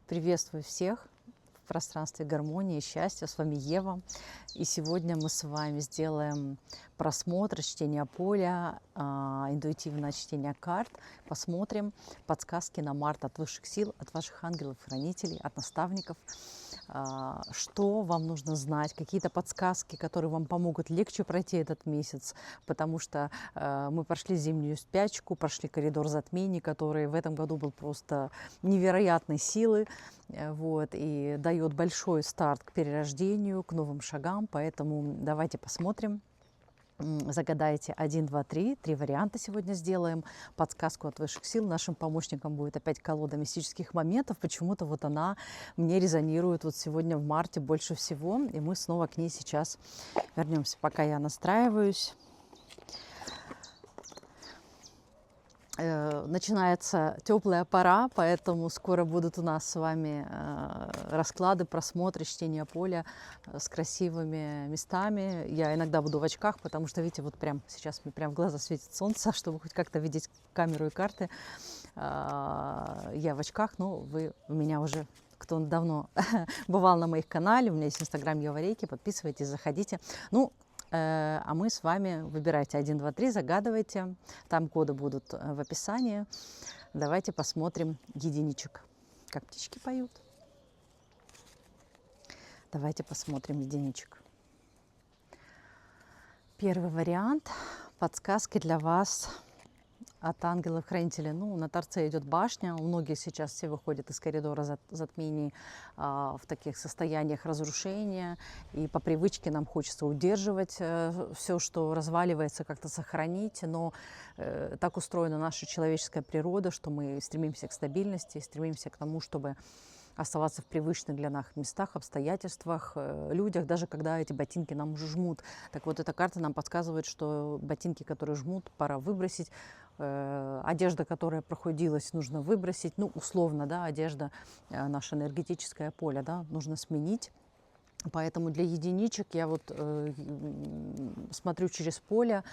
Приветствую всех в пространстве гармонии и счастья. С вами Ева. И сегодня мы с вами сделаем просмотр, чтение поля, интуитивное чтение карт. Посмотрим подсказки на март от высших сил, от ваших ангелов-хранителей, от наставников. Что вам нужно знать, какие-то подсказки, которые вам помогут легче пройти этот месяц, потому что мы прошли зимнюю спячку, прошли коридор затмений, который в этом году был просто невероятной силы, вот, и дает большой старт к перерождению, к новым шагам, поэтому давайте посмотрим. Загадайте 1, 2, 3. 3 варианта сегодня сделаем. Подсказку от высших сил. Нашим помощником будет опять колода мистических моментов. Почему-то вот она мне резонирует вот сегодня в марте больше всего. И мы снова к ней сейчас вернемся. Пока я настраиваюсь. Начинается теплая пора, поэтому скоро будут у нас с вами расклады, просмотры, чтение поля с красивыми местами. Я иногда буду в очках, потому что, видите, вот прям сейчас мне прям в глаза светит солнце, чтобы хоть как-то видеть камеру и карты. Я в очках, но вы у меня уже, кто давно бывал на моих канале, у меня есть инстаграм Ева Рейки, подписывайтесь, заходите. Ну, а мы с вами, выбирайте 1, 2, 3, загадывайте. Там коды будут в описании. Давайте посмотрим единичек. Как птички поют. Давайте посмотрим единичек. Первый вариант. Подсказки для вас от ангелов-хранителей. Ну, на торце идет башня. У многих сейчас все выходят из коридора затмений в таких состояниях разрушения. И по привычке нам хочется удерживать все, что разваливается, как-то сохранить. Но так устроена наша человеческая природа, что мы стремимся к стабильности, стремимся к тому, чтобы оставаться в привычных для нас местах, обстоятельствах, людях, даже когда эти ботинки нам уже жмут. Так вот, эта карта нам подсказывает, что ботинки, которые жмут, пора выбросить. Одежда, которая прохудилась, нужно выбросить. Ну, условно, да, одежда, наше энергетическое поле, да, нужно сменить. Поэтому для единичек я вот смотрю через поле.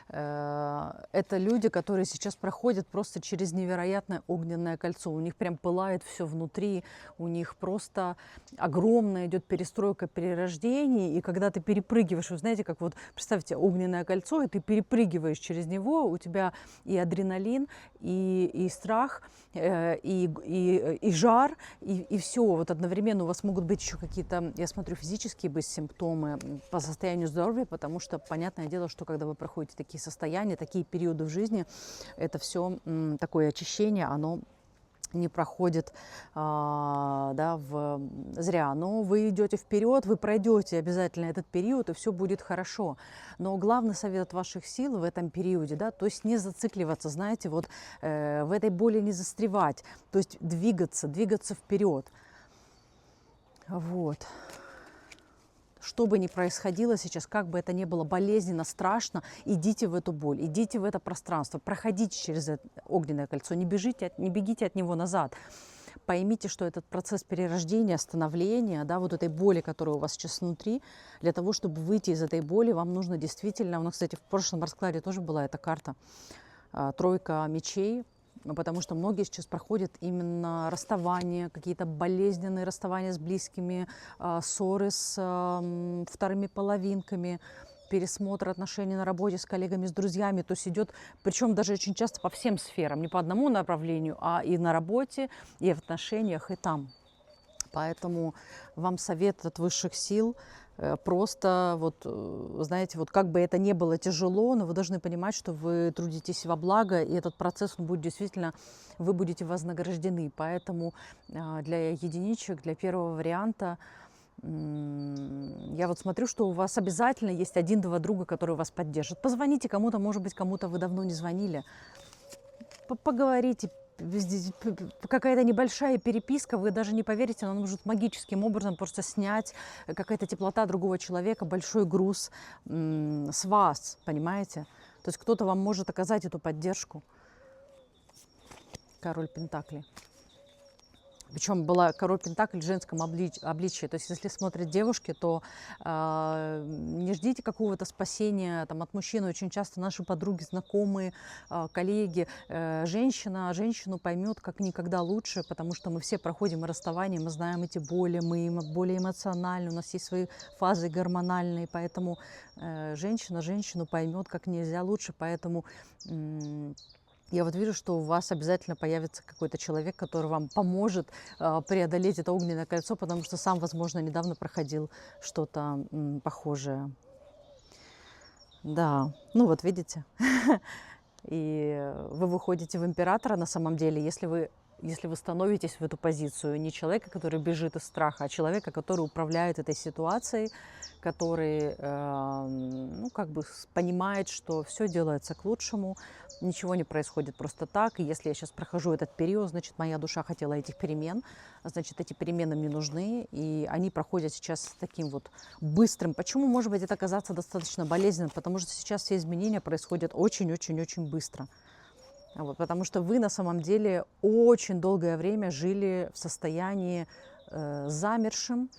Это люди, которые сейчас проходят просто через невероятное огненное кольцо. У них прям пылает все внутри, у них просто огромная идет перестройка, перерождение. И когда ты перепрыгиваешь, вы знаете, как вот, представьте, огненное кольцо, и ты перепрыгиваешь через него, у тебя и адреналин, и страх, и жар, и все. Вот одновременно у вас могут быть еще какие-то, я смотрю, физические быть симптомы по состоянию здоровья, потому что, понятное дело, что когда вы проходите такие состояния, такие периоды в жизни, это все такое очищение, оно не проходит да, зря. Но вы идете вперед, вы пройдете обязательно этот период, и все будет хорошо. Но главный совет от ваших сил в этом периоде, да, то есть не зацикливаться, знаете, вот в этой боли не застревать, то есть двигаться вперед. Вот. Что бы ни происходило сейчас, как бы это ни было болезненно, страшно, идите в эту боль, идите в это пространство, проходите через это огненное кольцо, не бегите от него назад. Поймите, что этот процесс перерождения, становления, да, вот этой боли, которая у вас сейчас внутри, для того, чтобы выйти из этой боли, вам нужно действительно, у нас, кстати, в прошлом раскладе тоже была эта карта, тройка мечей, потому что многие сейчас проходят именно расставания, какие-то болезненные расставания с близкими, ссоры с вторыми половинками, пересмотр отношений на работе с коллегами, с друзьями. То есть идет, причем даже очень часто по всем сферам, не по одному направлению, а и на работе, и в отношениях, и там. Поэтому вам совет от высших сил. Просто, вот, знаете, вот как бы это ни было тяжело, но вы должны понимать, что вы трудитесь во благо, и этот процесс, он будет действительно, вы будете вознаграждены. Поэтому для единичек, для первого варианта, я вот смотрю, что у вас обязательно есть 1-2 друга, которые вас поддержат. Позвоните кому-то, может быть, кому-то вы давно не звонили. Поговорите, какая-то небольшая переписка, вы даже не поверите, она может магическим образом просто снять какая-то теплота другого человека, большой груз с вас, понимаете? То есть кто-то вам может оказать эту поддержку. Король Пентаклей. Причем была король Пентаклей в женском обличии. То есть, если смотрят девушки, то не ждите какого-то спасения там, от мужчины. Очень часто наши подруги, знакомые, коллеги, женщину поймет как никогда лучше, потому что мы все проходим расставание, мы знаем эти боли, мы более эмоциональны, у нас есть свои фазы гормональные, поэтому женщину поймет как нельзя лучше, поэтому я вот вижу, что у вас обязательно появится какой-то человек, который вам поможет преодолеть это огненное кольцо, потому что сам, возможно, недавно проходил что-то похожее. Да, ну вот видите. И вы выходите в императора на самом деле, если вы становитесь в эту позицию не человека, который бежит из страха, а человека, который управляет этой ситуацией, который ну, как бы понимает, что все делается к лучшему, ничего не происходит просто так. И если я сейчас прохожу этот период, значит, моя душа хотела этих перемен, значит, эти перемены мне нужны, и они проходят сейчас с таким вот быстрым. Почему, может быть, это казаться достаточно болезненным? Потому что сейчас все изменения происходят очень-очень-очень быстро. Вот, потому что вы на самом деле очень долгое время жили в состоянии замершем,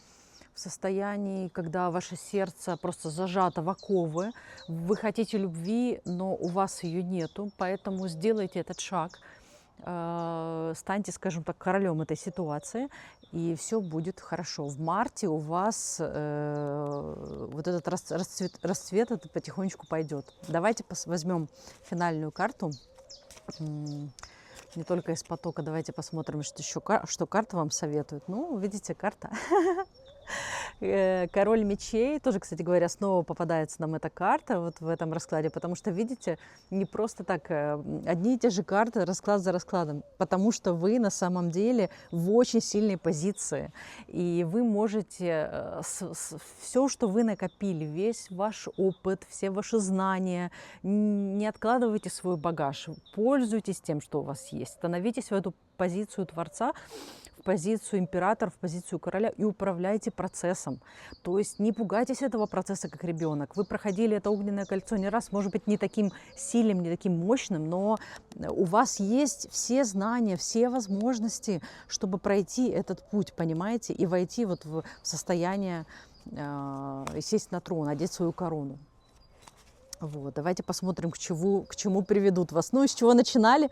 в состоянии, когда ваше сердце просто зажато в оковы, вы хотите любви, но у вас ее нету, поэтому сделайте этот шаг, станьте, скажем так, королем этой ситуации, и все будет хорошо. В марте у вас вот этот расцвет это потихонечку пойдет. Давайте возьмем финальную карту. Не только из потока, давайте посмотрим, что карта вам советует. Ну, видите, карта. Король мечей, тоже, кстати говоря, снова попадается нам эта карта вот в этом раскладе, потому что, видите, не просто так одни и те же карты, расклад за раскладом, потому что вы на самом деле в очень сильной позиции, и вы можете все, что вы накопили, весь ваш опыт, все ваши знания, не откладывайте свой багаж, пользуйтесь тем, что у вас есть, становитесь в эту позицию Творца, в позицию императора, в позицию короля и управляйте процессом. То есть не пугайтесь этого процесса, как ребенок. Вы проходили это огненное кольцо не раз, может быть, не таким сильным, не таким мощным, но у вас есть все знания, все возможности, чтобы пройти этот путь, понимаете, и войти вот в состояние, сесть на трон, одеть свою корону. Вот, давайте посмотрим, к чему приведут вас. Ну, с чего начинали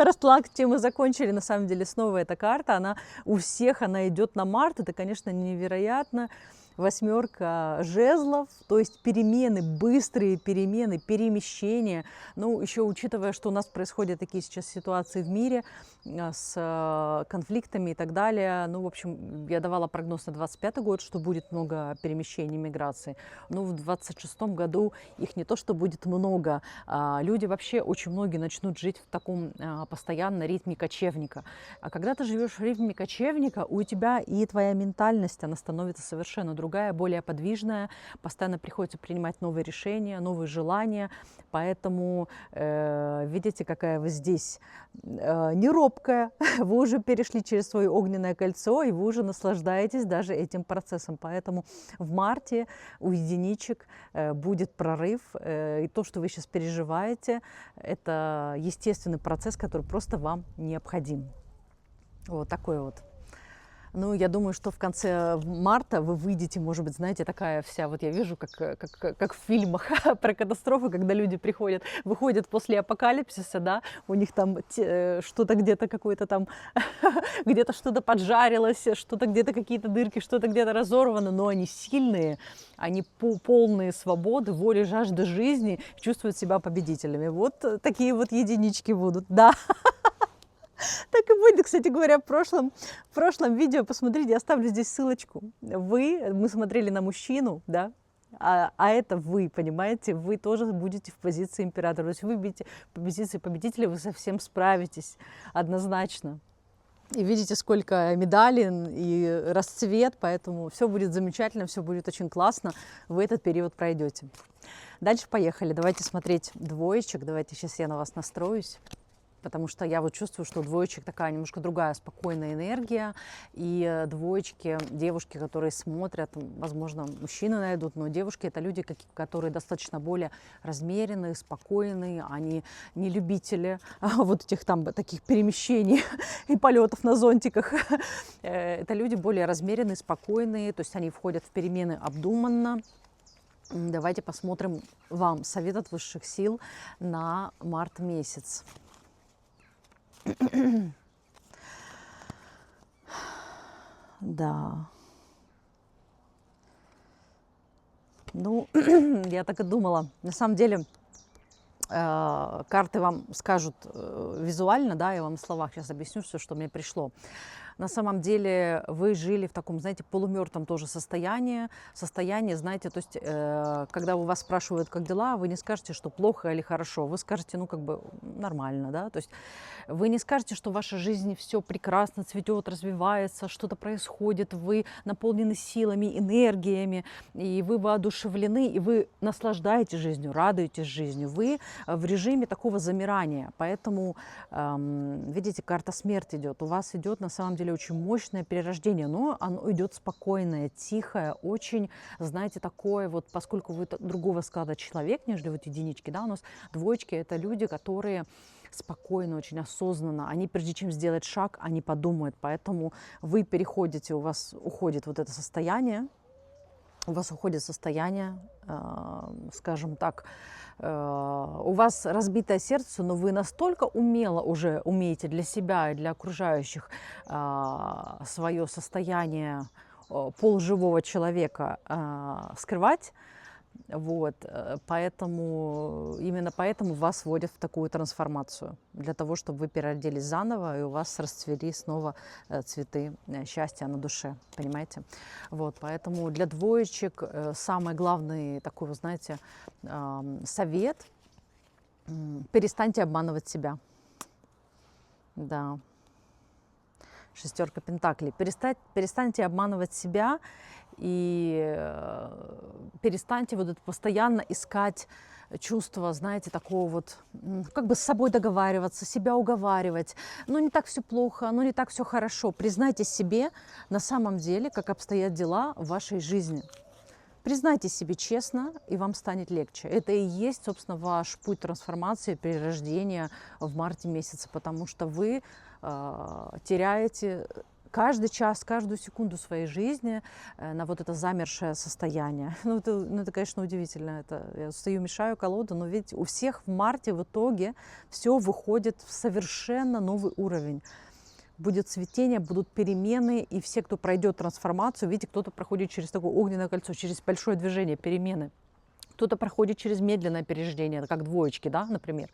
расклад, тем и закончили. На самом деле, снова эта карта, она у всех, она идет на март. Это, конечно, невероятно. Восьмерка жезлов, то есть перемены, быстрые перемены, перемещения. Ну, еще учитывая, что у нас происходят такие сейчас ситуации в мире с конфликтами и так далее. Ну, в общем, я давала прогноз на 25-й год, что будет много перемещений, миграции. Ну, в 26-м году их не то, что будет много. Люди вообще, очень многие начнут жить в таком постоянно ритме кочевника. А когда ты живешь в ритме кочевника, у тебя и твоя ментальность, она становится совершенно другая, более подвижная, постоянно приходится принимать новые решения, новые желания, поэтому видите, какая вы здесь не робкая, вы уже перешли через свое огненное кольцо, и вы уже наслаждаетесь даже этим процессом, поэтому в марте у единичек будет прорыв, и то, что вы сейчас переживаете, это естественный процесс, который просто вам необходим. Вот такой вот. Ну, я думаю, что в конце марта вы выйдете, может быть, знаете, такая вся, вот я вижу, как в фильмах про катастрофы, когда люди выходят после апокалипсиса, да, у них там что-то где-то какое-то там, где-то что-то поджарилось, что-то где-то какие-то дырки, что-то где-то разорвано, но они сильные, они полные свободы, воли, жажды жизни, чувствуют себя победителями. Вот такие вот единички будут, да. Так и будет, кстати говоря, в прошлом видео, посмотрите, я оставлю здесь ссылочку. Мы смотрели на мужчину, да, а это вы, понимаете, вы тоже будете в позиции императора. То есть вы будете в позиции победителя, вы совсем справитесь однозначно. И видите, сколько медалей и расцвет, поэтому все будет замечательно, все будет очень классно, вы этот период пройдете. Дальше поехали, давайте смотреть двоечек, давайте сейчас я на вас настроюсь. потому что я вот чувствую, что у двоечек такая немножко другая спокойная энергия, и двоечки, девушки, которые смотрят, возможно, мужчины найдут, но девушки — это люди, которые достаточно более размеренные, спокойные, они не любители вот этих там таких перемещений и полетов на зонтиках. Это люди более размеренные, спокойные, то есть они входят в перемены обдуманно. Давайте посмотрим вам совет от высших сил на март месяц. Да. Ну, я так и думала. На самом деле, карты вам скажут визуально, да, я вам в словах сейчас объясню все, что мне пришло. На самом деле вы жили в таком, знаете, полумертвом тоже состоянии, знаете, то есть, когда у вас спрашивают, как дела, вы не скажете, что плохо или хорошо, вы скажете, ну, как бы нормально, да, то есть вы не скажете, что в вашей жизни все прекрасно цветет, развивается, что-то происходит, вы наполнены силами, энергиями, и вы воодушевлены, и вы наслаждаетесь жизнью, радуетесь жизнью, вы в режиме такого замирания, поэтому, видите, карта смерти идет, у вас идет на самом деле очень мощное перерождение, но оно идет спокойное, тихое, очень, знаете, такое вот, поскольку вы другого склада человек, нежели вот единички, да, у нас двоечки — это люди, которые спокойно, очень осознанно, они прежде чем сделать шаг, они подумают, поэтому вы переходите, у вас уходит вот это состояние, скажем так, у вас разбитое сердце, но вы настолько умело уже умеете для себя и для окружающих свое состояние полуживого человека скрывать. Вот, именно поэтому вас вводят в такую трансформацию, для того, чтобы вы переродились заново, и у вас расцвели снова цветы счастья на душе, понимаете? Вот, поэтому для двоечек самый главный такой, вы знаете, совет – перестаньте обманывать себя. Да. Шестерка пентаклей. Перестаньте обманывать себя и перестаньте вот это постоянно искать чувство, знаете, такого вот, как бы с собой договариваться, себя уговаривать. Ну, не так все плохо, ну, не так все хорошо. Признайте себе на самом деле, как обстоят дела в вашей жизни. Признайте себе честно, и вам станет легче. Это и есть, собственно, ваш путь трансформации, перерождения в марте месяце, потому что вы теряете каждый час, каждую секунду своей жизни на вот это замершее состояние. Это, конечно, удивительно. Я стою, мешаю колоду, но ведь у всех в марте в итоге все выходит в совершенно новый уровень. Будет цветение, будут перемены, и все, кто пройдет трансформацию, видите, кто-то проходит через такое огненное кольцо, через большое движение, перемены. Кто-то проходит через медленное перерождение, как двоечки, да, например.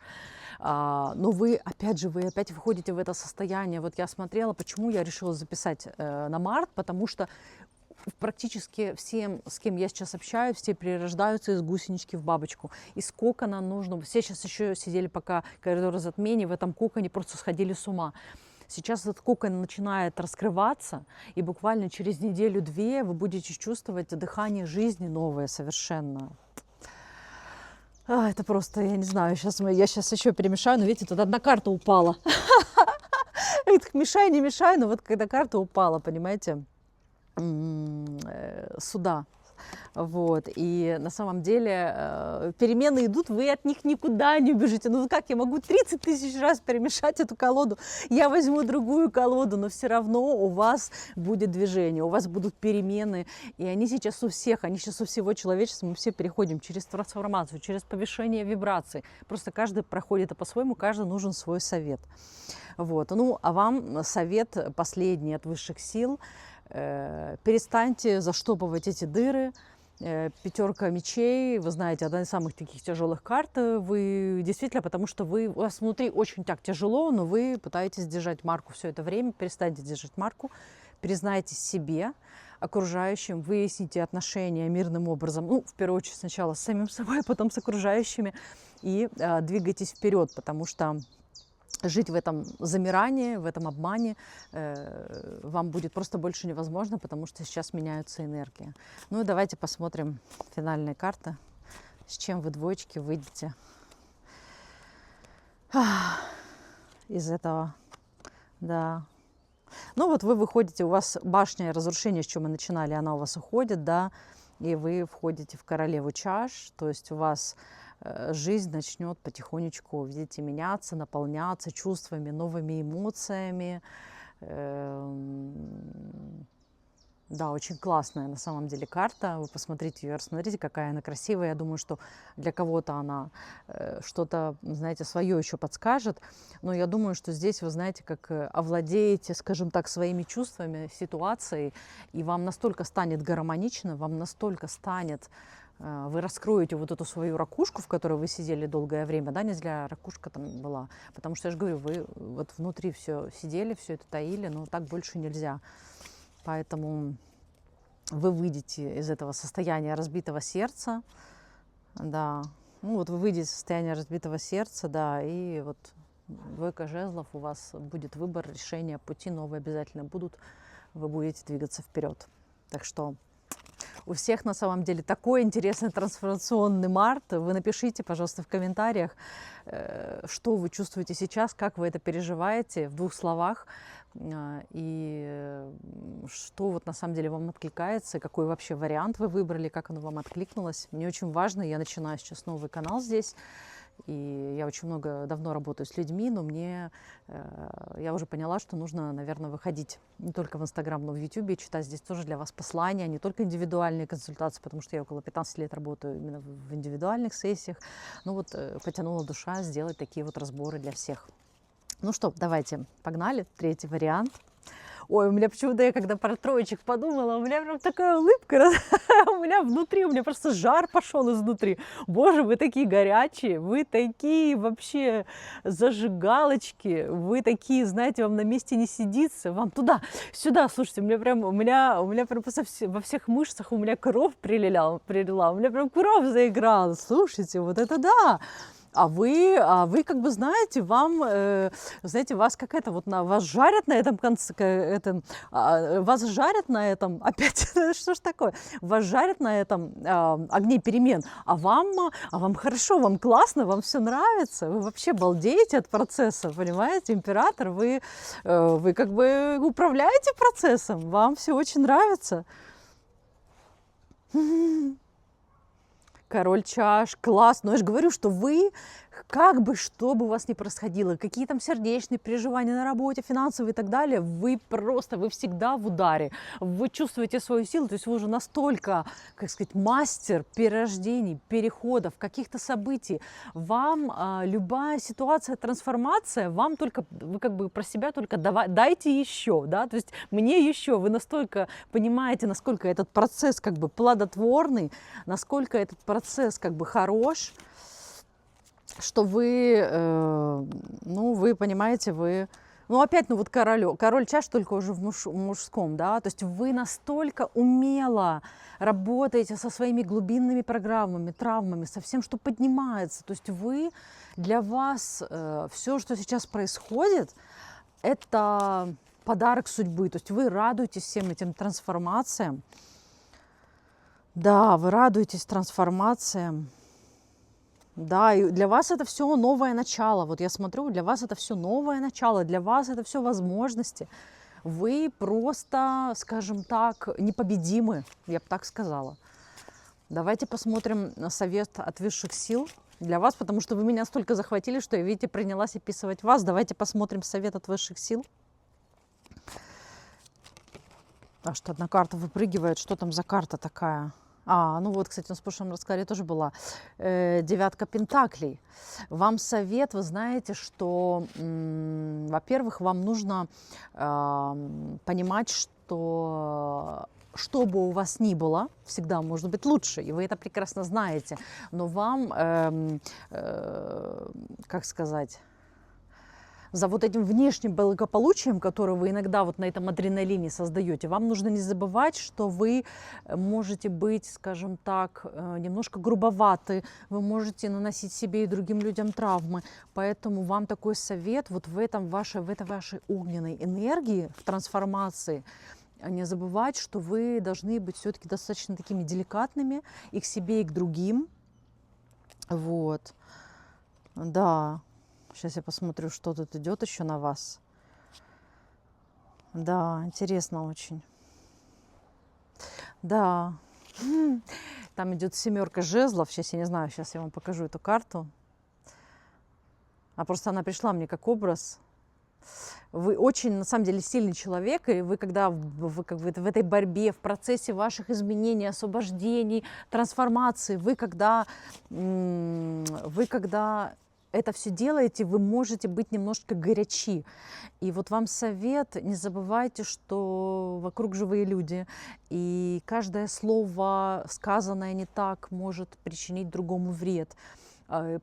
Но вы опять выходите в это состояние. Вот я смотрела, почему я решила записать на март, потому что практически всем, с кем я сейчас общаюсь, все перерождаются из гусенички в бабочку. Из кокона нужно... Все сейчас еще сидели, пока коридор затмений, в этом коконе просто сходили с ума. Сейчас этот кокон начинает раскрываться, и буквально через неделю-две вы будете чувствовать дыхание жизни новое совершенно. Это просто, я не знаю, я сейчас еще перемешаю, но видите, тут одна карта упала. Мешай, не мешай, но вот когда карта упала, понимаете, сюда. Вот. И на самом деле перемены идут, вы от них никуда не убежите. Ну как я могу 30 тысяч раз перемешать эту колоду? Я возьму другую колоду, но все равно у вас будет движение, у вас будут перемены. И они сейчас у всего человечества, мы все переходим через трансформацию, через повышение вибраций. Просто каждый проходит это по-своему, каждый нужен свой совет. Вот. Ну, а вам совет последний от высших сил. Перестаньте заштопывать эти дыры. Пятерка мечей, вы знаете, одна из самых таких тяжелых карт. Вы действительно, потому что у вас внутри очень так тяжело, но вы пытаетесь держать марку все это время. Перестаньте держать марку, признайтесь себе, окружающим, выясните отношения мирным образом. Ну, в первую очередь сначала с самим собой, а потом с окружающими. И двигайтесь вперед, потому что жить в этом замирании, в этом обмане вам будет просто больше невозможно, потому что сейчас меняются энергии. Ну и давайте посмотрим финальные карты, с чем вы, двоечки, выйдете. из этого. Да. Ну вот вы выходите, у вас башня разрушения, с чем мы начинали, она у вас уходит, да, и вы входите в королеву чаш, то есть у вас жизнь начнет потихонечку, видите, меняться, наполняться чувствами, новыми эмоциями. Да, очень классная на самом деле карта. Вы посмотрите ее, рассмотрите, какая она красивая. Я думаю, что для кого-то она что-то, знаете, свое еще подскажет. Но я думаю, что здесь вы, знаете, как овладеете, скажем так, своими чувствами, ситуацией, и вам настолько станет гармонично, вам настолько станет, вы раскроете вот эту свою ракушку, в которой вы сидели долгое время, да, не зря ракушка там была, потому что я же говорю, вы вот внутри все сидели, все это таили, но так больше нельзя. Поэтому вы выйдете из этого состояния разбитого сердца, да. Ну вот вы выйдете из состояния разбитого сердца, да, и вот двойка жезлов, у вас будет выбор, решения, пути новые обязательно будут, вы будете двигаться вперед. Так что у всех на самом деле такой интересный трансформационный март. Вы напишите, пожалуйста, в комментариях, что вы чувствуете сейчас, как вы это переживаете в 2 словах. И что вот на самом деле вам откликается, какой вообще вариант вы выбрали, как оно вам откликнулось. Мне очень важно, я начинаю сейчас новый канал здесь, и я очень давно работаю с людьми, но я уже поняла, что нужно, наверное, выходить не только в Инстаграм, но в Ютубе, читать здесь тоже для вас послания, не только индивидуальные консультации, потому что я около 15 лет работаю именно в индивидуальных сессиях. Ну вот потянула душа сделать такие вот разборы для всех. Ну что, давайте, погнали. 3-й вариант. Ой, у меня почему-то, я когда про троечек подумала, у меня прям такая улыбка, у меня внутри, у меня просто жар пошел изнутри. Боже, вы такие горячие, вы такие вообще зажигалочки, вы такие, знаете, вам на месте не сидится, вам туда, сюда, слушайте, у меня прям просто во всех мышцах у меня кровь прилила, у меня прям кровь заиграла, слушайте, вот это да! А вы как бы знаете, знаете, вас как это, вот вас жарят на этом конце, вас жарят на этом, опять, что ж такое, вас жарят на этом огне перемен, а вам хорошо, вам классно, вам все нравится, вы вообще балдеете от процесса, понимаете, император, вы как бы управляете процессом, вам все очень нравится. Король чаш, класс. Но я же говорю, что вы, как бы, что бы у вас ни происходило, какие там сердечные переживания на работе, финансовые и так далее, вы всегда в ударе. Вы чувствуете свою силу, то есть вы уже настолько, как сказать, мастер перерождений, переходов, каких-то событий. Вам любая ситуация, трансформация, вам только, вы как бы про себя только дайте еще, да, то есть мне еще, вы настолько понимаете, насколько этот процесс как бы плодотворный, насколько этот процесс как бы хорош, что вы, вы понимаете, опять, вот король чаш только уже в мужском, да, то есть вы настолько умело работаете со своими глубинными программами, травмами, со всем, что поднимается, то есть для вас все, что сейчас происходит, это подарок судьбы, то есть вы радуетесь всем этим трансформациям, да, вы радуетесь трансформациям. Да, и для вас это все новое начало. Вот я смотрю, для вас это все новое начало, для вас это все возможности. Вы просто, скажем так, непобедимы, я бы так сказала. Давайте посмотрим на совет от высших сил для вас, потому что вы меня столько захватили, что я, видите, принялась описывать вас. Давайте посмотрим совет от высших сил. А что одна карта выпрыгивает, что там за карта такая? Ну вот, кстати, у нас в прошлом раскладе тоже была 9 пентаклей. Вам совет, вы знаете, что, во-первых, вам нужно понимать, что бы у вас ни было, всегда может быть лучше, и вы это прекрасно знаете. Но вам, как сказать, за вот этим внешним благополучием, которое вы иногда вот на этом адреналине создаете, вам нужно не забывать, что вы можете быть, скажем так, немножко грубоваты, вы можете наносить себе и другим людям травмы. Поэтому вам такой совет вот в этой вашей огненной энергии, в трансформации, не забывать, что вы должны быть все-таки достаточно такими деликатными и к себе, и к другим. Вот. Да. Сейчас я посмотрю, что тут идет еще на вас. Да, интересно очень. Да. Там идет 7 жезлов. Сейчас я не знаю, сейчас я вам покажу эту карту. А просто она пришла мне как образ. Вы очень, на самом деле, сильный человек, и вы, когда вы как бы в этой борьбе, в процессе ваших изменений, освобождений, трансформации, вы когда это все делаете, вы можете быть немножко горячи. И вот вам совет, не забывайте, что вокруг живые люди, и каждое слово, сказанное не так, может причинить другому вред.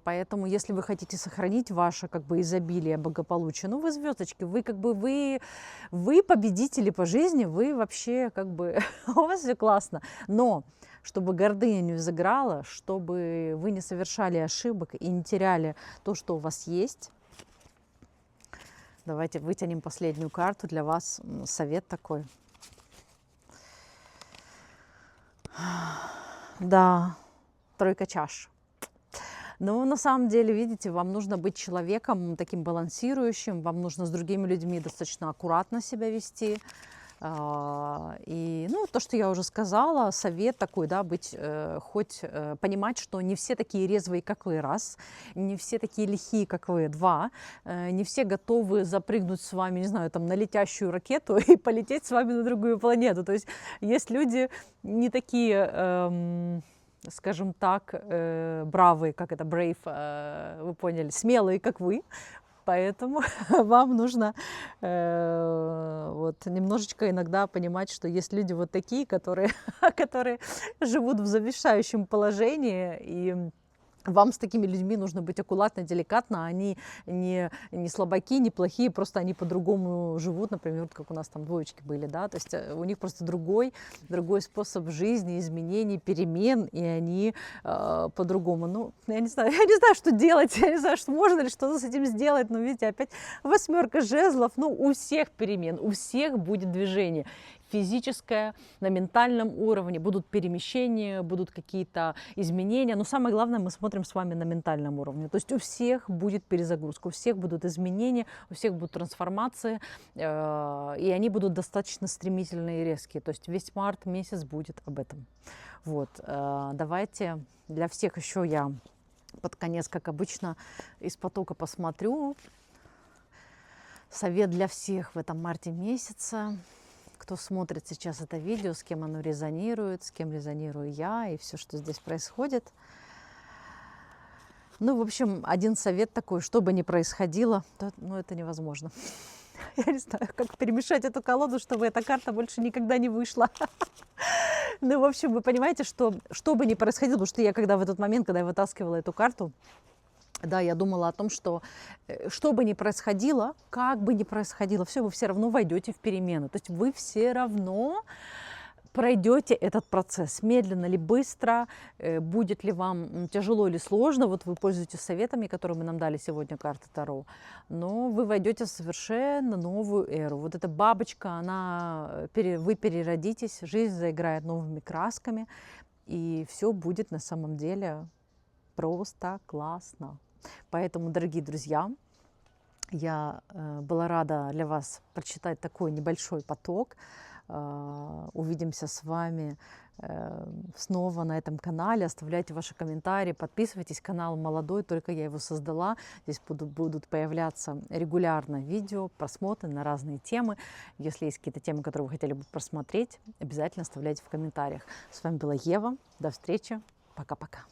Поэтому, если вы хотите сохранить ваше как бы изобилие, благополучие, ну вы звездочки, вы как бы вы победители по жизни, вы вообще как бы у вас все классно. Но чтобы гордыня не взыграла, чтобы вы не совершали ошибок и не теряли то, что у вас есть. Давайте вытянем последнюю карту для вас. Совет такой. Да, 3 чаш. Но на самом деле, видите, вам нужно быть человеком таким балансирующим, вам нужно с другими людьми достаточно аккуратно себя вести. И, ну, то, что я уже сказала, совет такой, да, быть, понимать, что не все такие резвые, как вы, раз, не все такие лихие, как вы, два, не все готовы запрыгнуть с вами, не знаю, там, на летящую ракету и полететь с вами на другую планету. То есть люди не такие... скажем так, бравые, как это, brave, вы поняли, смелые, как вы. Поэтому вам нужно вот немножечко иногда понимать, что есть люди вот такие, которые живут в завершающем положении, и вам с такими людьми нужно быть аккуратно, деликатно. Они не слабаки, не плохие, просто они по-другому живут, например, вот как у нас там двоечки были, да, то есть у них просто другой способ жизни, изменений, перемен, и они по-другому. Ну, я не знаю, что делать, я не знаю, что можно ли что-то с этим сделать, но видите, опять 8 жезлов, ну, у всех перемен, у всех будет движение. Физическое, на ментальном уровне, будут перемещения, будут какие-то изменения. Но самое главное, мы смотрим с вами на ментальном уровне. То есть у всех будет перезагрузка, у всех будут изменения, у всех будут трансформации, и они будут достаточно стремительные и резкие. То есть весь март месяц будет об этом. Вот. Давайте для всех еще я под конец, как обычно, из потока посмотрю. Совет для всех в этом марте месяце. Кто смотрит сейчас это видео, с кем оно резонирует, с кем резонирую я и все, что здесь происходит. Ну, в общем, один совет такой, что бы ни происходило, ну, это невозможно. Я не знаю, как перемешать эту колоду, чтобы эта карта больше никогда не вышла. Ну, в общем, вы понимаете, что бы ни происходило, потому что я когда в этот момент, когда я вытаскивала эту карту, да, я думала о том, что бы ни происходило, как бы ни происходило, вы все равно войдете в перемены. То есть вы все равно пройдете этот процесс, медленно ли, быстро, будет ли вам тяжело или сложно. Вот вы пользуетесь советами, которые мы нам дали сегодня карты Таро, но вы войдете в совершенно новую эру. Вот эта бабочка, вы переродитесь, жизнь заиграет новыми красками, и все будет на самом деле просто классно. Поэтому, дорогие друзья, я была рада для вас прочитать такой небольшой поток. Увидимся с вами снова на этом канале. Оставляйте ваши комментарии, подписывайтесь. Канал молодой, только я его создала. Здесь будут появляться регулярно видео, просмотры на разные темы. Если есть какие-то темы, которые вы хотели бы просмотреть, обязательно оставляйте в комментариях. С вами была Ева. До встречи. Пока-пока.